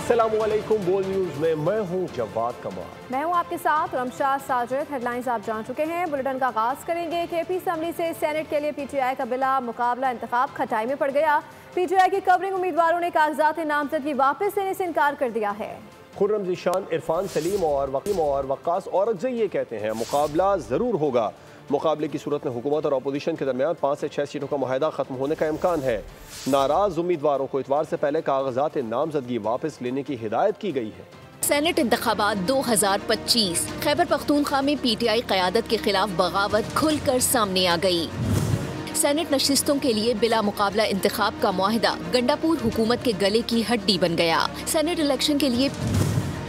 अस्सलामुअलैकुम। बोल न्यूज़ में मैं हूं जवाद कमाल। मैं हूं आपके साथ रमशाद साजिद। हेडलाइंस आप जान चुके हैं। बुलेटिन का आगाज करेंगे। केपी असम्बली से सेनेट के लिए पीटीआई का बिला मुकाबला इंतखाब खटाई में पड़ गया। पीटीआई की कवरिंग उम्मीदवारों ने कागजात नामजदगी वापस लेने से इनकार कर दिया है। खुर्रम ज़ीशान, इरफान सलीम और वक्कास औरकज़ई ये कहते हैं मुकाबला ज़रूर होगा। मुकाबले की सूरत में हुकूमत और अपोजिशन के दरमियान 5 से 6 सीटों का मुआहदा खत्म होने का इम्कान है। नाराज उम्मीदवारों को इतवार से पहले कागजात नामजदगी वापस लेने की हिदायत की गई है। सेनेट इंतखाबात 2025। खैबर पख्तूनख्वा में पीटीआई क़यादत के खिलाफ बगावत खुलकर सामने आ गई। सेनेट नशिस्तों के लिए बिला मुकाबला इंतखाब का मुआहदा गंडापुर हुकूमत के गले की हड्डी बन गया। सेनेट इलेक्शन के लिए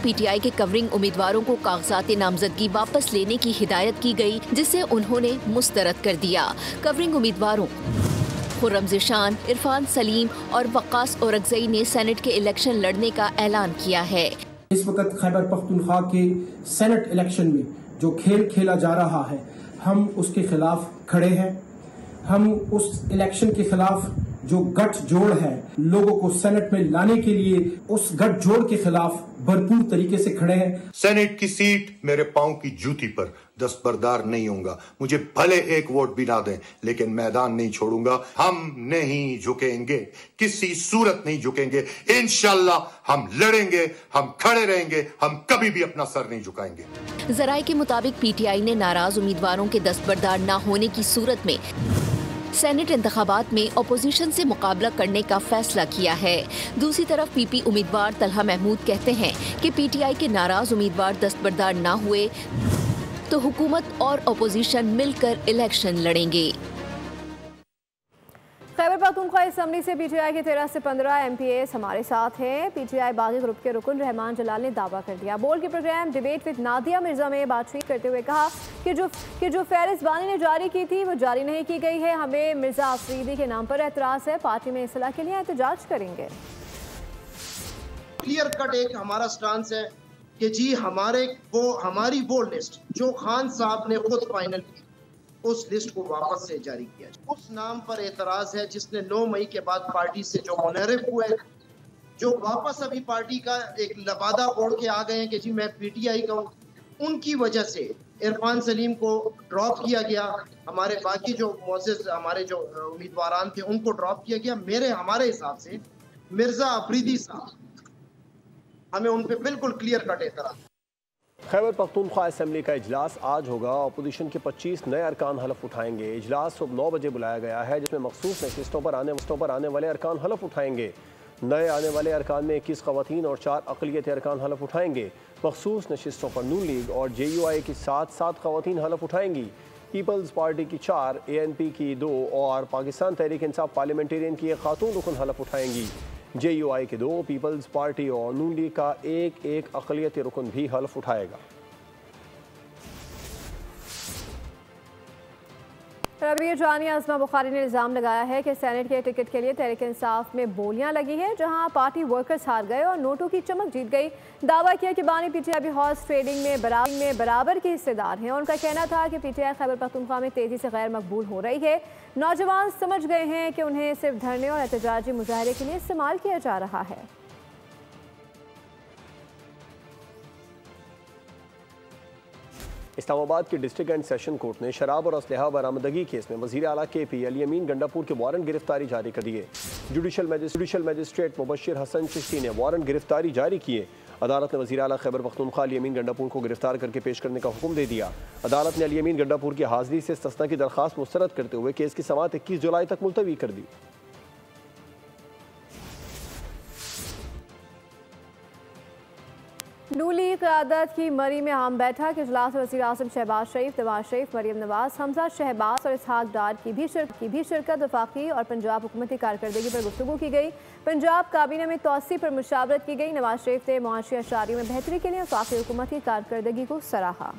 पीटीआई के कवरिंग उम्मीदवारों को कागजात नामजदगी वापस लेने की हिदायत की गई, जिसे उन्होंने मुस्तरद कर दिया। कवरिंग उम्मीदवारों खुर्रम ज़ीशान, इरफान सलीम और वक्कास औरकज़ई ने सेनेट के इलेक्शन लड़ने का ऐलान किया है। इस वक्त खैबर पख्तूनख्वा के सेनेट इलेक्शन में जो खेल खेला जा रहा है, हम उसके खिलाफ खड़े हैं। हम उस इलेक्शन के खिलाफ जो गठजोड़ है लोगों को सेनेट में लाने के लिए, उस गठजोड़ के खिलाफ भरपूर तरीके से खड़े हैं। सेनेट की सीट मेरे पांव की जूती पर दस्तबरदार नहीं होऊंगा। मुझे भले एक वोट भी ना दें, लेकिन मैदान नहीं छोड़ूंगा। हम नहीं झुकेंगे, किसी सूरत नहीं झुकेंगे। इंशाल्लाह हम लड़ेंगे, हम खड़े रहेंगे, हम कभी भी अपना सर नहीं झुकाएंगे। जराये के मुताबिक पीटीआई ने नाराज उम्मीदवारों के दस्तबरदार न होने की सूरत में सेनेट इंतखाबात में अपोजिशन से मुकाबला करने का फैसला किया है। दूसरी तरफ पीपी उम्मीदवार तलहा महमूद कहते हैं कि पीटीआई के नाराज उम्मीदवार दस्तबरदार न हुए तो हुकूमत और अपोजिशन मिलकर इलेक्शन लड़ेंगे। खैबर पख्तूनख्वा असम्बली से पीटीआई के 13 से 15 एमपीएस हमारे साथ हैं। पीटीआई बागी ग्रुप के रुकन रहमान जलाल ने दावा कर दिया। बोल के programme debate with Nadia Mirza में बातचीत करते हुए कहा कि जो फहरिस्त बानी ने जारी की थी वो जारी नहीं की गई है। हमें मिर्जा अफरीदी के नाम पर एतराज़ है। पार्टी में इस्लाह के लिए एहतजाज करेंगे। क्लियर कट एक हमारा स्टांस है कि जी हमारी वो लिस्ट जो खान साहब ने खुद फाइनल की, उस लिस्ट को वापस से जारी किया जाए। उस नाम पर एतराज है जिसने 9 मई के बाद पार्टी से जो मुनहरिफ हुए, जो वापस अभी पार्टी का एक लबादा ओढ़ के आ गए हैं कि जी मैं पीटीआई का हूँ, उनकी वजह से इरफान सलीम को ड्रॉप किया गया। हमारे बाकी जो मोअज़्ज़िज़ हमारे जो उम्मीदवारान थे उनको ड्रॉप किया गया। हमारे हिसाब से मिर्जा अफरीदी साहब, हमें उन पर बिल्कुल क्लियर कट एतराज। खैबर पख्तूनख्वा असम्बली का इजलास आज होगा। अपोजिशन के 25 नए अरकान हलफ उठाएंगे। इजलास सुबह 9 बजे बुलाया गया है, जिसमें मखसूस नशिस्तों पर आने वाले अरकान हलफ उठाएंगे। नए आने वाले अरकान में 21 ख़वातीन और 4 अक़लियती अरकान हलफ उठाएंगे। मखसूस नशिस्तों पर नून लीग और JUI की 7 ख़वातीन हलफ उठाएंगी। पीपल्स पार्टी की 4, ANP की 2 और पाकिस्तान तहरीक इंसाफ पार्लियामेंटेरियन की 1 खातून रुकन हलफ उठाएंगी। JUI के 2, पीपल्स पार्टी और नून लीग का एक अक़लियती रुकन भी हलफ उठाएगा। रबिया जानी आज़मा बुखारी ने इल्ज़ाम लगाया है कि सेनेट के टिकट के लिए तहरीक इंसाफ में बोलियां लगी हैं, जहां पार्टी वर्कर्स हार गए और नोटों की चमक जीत गई। दावा किया कि बानी पीटीआई हॉर्स ट्रेडिंग में बराबर के हिस्सेदार हैं। उनका कहना था कि पीटीआई खैबर पख्तूनख्वा में तेज़ी से गैर मकबूल हो रही है। नौजवान समझ गए हैं कि उन्हें सिर्फ धरने और एहतजाजी मुजाहरे के लिए इस्तेमाल किया जा रहा है। इस्लामाबाद की डिस्ट्रिक्ट एंड सेशन कोर्ट ने शराब और असलहा बरामदगी केस में वज़ीर आला KP अली अमीन गंडापुर के वारंट गिरफ्तारी जारी कर दिए। जुडिशल मजिस्ट्रेट मुबशिर हसन चिश्ती ने वारंट गिरफ्तारी जारी किए। अदालत ने वज़ीर आला खैबर पख्तूनख्वा अली अमीन गंडापुर को गिरफ्तार करके पेश करने का हुक्म दे दिया। अदालत ने अली अमीन गंडापुर की हाजिरी से इस्तिस्ना की दरख्वास्त मुस्तरद करते हुए केस की समाअत 21 जुलाई तक मुलतवी कर दी। नून लीग क़यादत की मरी में आम बैठक। इजलास में वज़ीर आज़म शहबाज शरीफ, नवाज शरीफ, मरियम नवाज, हमजा शहबाज और इसहाक डार की भी शिरकत। वफाकी और पंजाब हुकूमती कारकर्दगी पर गुफ्तगू की गई। पंजाब काबीना में तोसी पर मुशावरत की गई। नवाज शरीफ ने मुआशी अशारियों में बेहतरी के लिए वफाकी हुकूमत की कारकर्दगी को सराहा।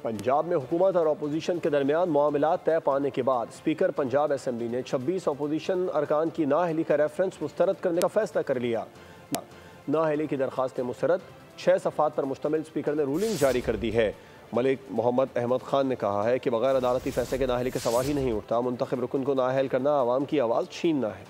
पंजाब में हुकूमत और अपोजिशन के दरमियान मामलात तय पाने के बाद स्पीकर पंजाब असम्बली ने 26 अपोजिशन अरकान की नाअहली का रेफरेंस मुस्तरद करने का फैसला कर लिया। नाअहली की दरख्वास्तें मुस्तरद 6 सफ़ात पर मुश्तमिल स्पीकर ने रूलिंग जारी कर दी है। मलिक मोहम्मद अहमद खान ने कहा है कि बगैर अदालती फैसले के नाअहली का सवाल ही नहीं उठता। मुंतखब रुकन को नाअहल करना आवाम की आवाज़ छीनना है।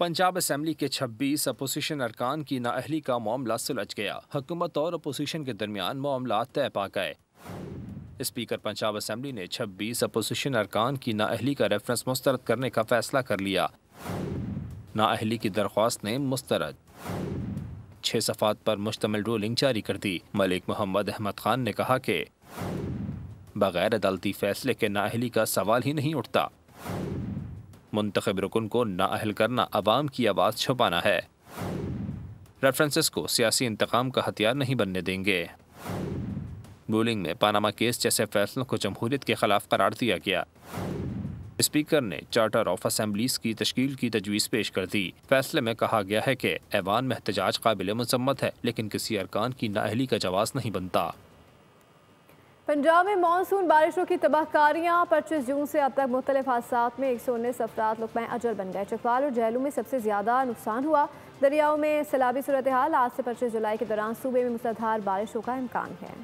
पंजाब असेंबली के 26 अपोजिशन अरकान की नाअहली का मामला सुलझ गया। हुकूमत और अपोजिशन के दरमियान मामला तय पा गए। स्पीकर पंजाब असेंबली ने 26 अपोजिशन अरकान की नाअहली का रेफरेंस मुस्तरद करने का फैसला कर लिया। नाअहली की दरख्वास्त ने मुस्तरद 6 सफ़ात पर मुश्तमिल रूलिंग जारी कर दी। मलिक मोहम्मद अहमद खान ने कहा कि बगैर अदालती फैसले के नाअहली का सवाल ही नहीं उठता। मुंतखब रुकन को नाअहल करना अवाम की आवाज़ छुपाना है। रेफरेंसेस को सियासी इंतकाम का हथियार नहीं बनने देंगे। रूलिंग में पानामा केस जैसे फैसलों को जमहूरियत के खिलाफ करार दिया गया। स्पीकर ने चार्टर ऑफ असेंबलीज की तश्कील की तजवीज़ पेश कर दी। फैसले में कहा गया है कि ऐवान में एहतजाज काबिल मज़म्मत है, लेकिन किसी अरकान की नाअहली का जवाज़ नहीं बनता। पंजाब में मानसून बारिशों की तबाहकारियाँ। 25 जून से अब तक मुख्तलिफ हादसात में 119 अफराद लुक़्मा अजर बन गए। चकवाल और जहलू में सबसे ज़्यादा नुकसान हुआ। दरियाओं में सैलाबी सूरत हाल। आज से 25 जुलाई के दौरान सूबे में मुसलधार बारिशों का इम्कान है।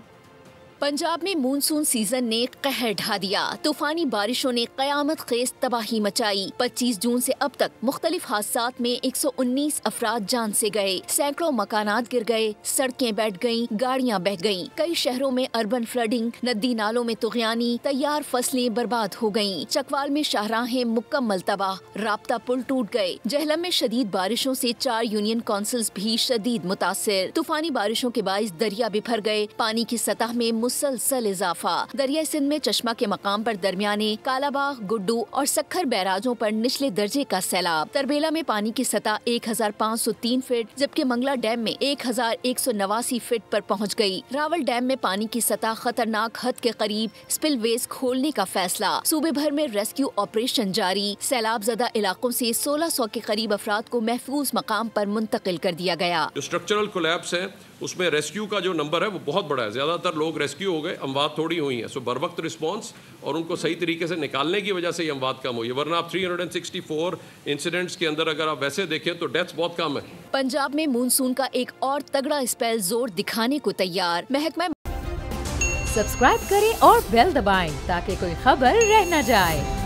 पंजाब में मानसून सीजन ने कहर ढा दिया। तूफानी बारिशों ने कयामत खेज तबाही मचाई। 25 जून से अब तक मुख्तलिफ हादसात में 119 अफराद जान से गए। सैकड़ों मकानात गिर गए, सड़कें बैठ गईं, गाड़ियां बह गईं। कई शहरों में अर्बन फ्लडिंग, नदी नालों में तुग़यानी, तैयार फसलें बर्बाद हो गईं। चकवाल में शाहराहें मुकम्मल तबाह, राब्ता पुल टूट गए। जहलम में शदीद बारिशों से 4 यूनियन काउंसिल्स भी शदीद मुतासिर। तूफानी बारिशों के बाइस दरिया बिफर गए। पानी की सतह में मुसलसल इजाफा। दरिया सिंध में चश्मा के मकाम पर दरमियाने, कालाबाग, गुड्डू और सखर बैराजों पर निचले दर्जे का सैलाब। तरबेला में पानी की सतह 1503 फीट, जबकि मंगला डैम में 1189 फीट पर पहुंच गई। रावल डैम में पानी की सतह खतरनाक हद के करीब। स्पिलवेज खोलने का फैसला। सूबे भर में रेस्क्यू ऑपरेशन जारी। सैलाब ज़दा इलाकों से 1600 के करीब अफराद को महफूज मकाम पर मुंतकिल कर दिया गया। जो स्ट्रक्चरल कोलैप्स है उसमें रेस्क्यू का जो नंबर है वो बहुत बड़ा है। ज़्यादातर लोग रेस्क्यू हो गए, अमवात थोड़ी हुई हैं। सो बर वक्त रिस्पॉन्स और उनको सही तरीके से निकालने की वजह से ये अमवात कम हुई है। वरना आप 364 इंसिडेंट्स के अंदर अगर आप वैसे देखें तो डेथ्स बहुत कम है। पंजाब में मानसून का एक और तगड़ा स्पेल जोर दिखाने को तैयार। महकमा सब्सक्राइब करें और बेल दबाएं ताकि कोई खबर रह न जाए।